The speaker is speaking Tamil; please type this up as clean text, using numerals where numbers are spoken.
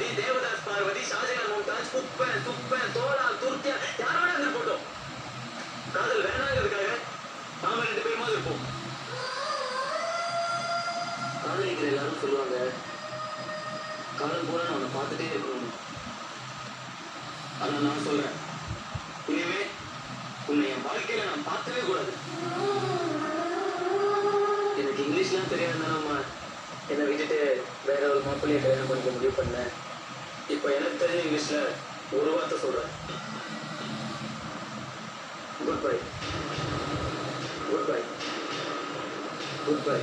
கலாவதி, தேவதாஸ் பார்வதி, ஷாஜகான் மும்தாஜ், குப்பன் துப்பன் தோலால் துர்த்தியா யாரோட இருந்து போட்டோம். காதல் வேணாங்கிறதுக்காக நாம 2 பேருமாவது இருப்போம். காதலிக்கிற எல்லாரும் சொல்லுவாங்க காதல் போல நான் உன்னை பார்த்துட்டே இருக்கணும். ஆனா நான் சொல்றேன், இனிமே உன்னை என் வாழ்க்கையில நான் பார்த்தவே கூடாது. எனக்கு இங்கிலீஷ்லாம் தெரியாதுன்னா என்னை விட்டுட்டு வேற ஒரு மாப்பிள்ளையை கல்யாணம் பண்ணிக்க முடிவு பண்ணேன். இப்போ எனக்கு தெரிஞ்ச இங்கிலீஷ்ல ஒரு வார்த்தை சொல்றேன், good bye, good bye, good bye.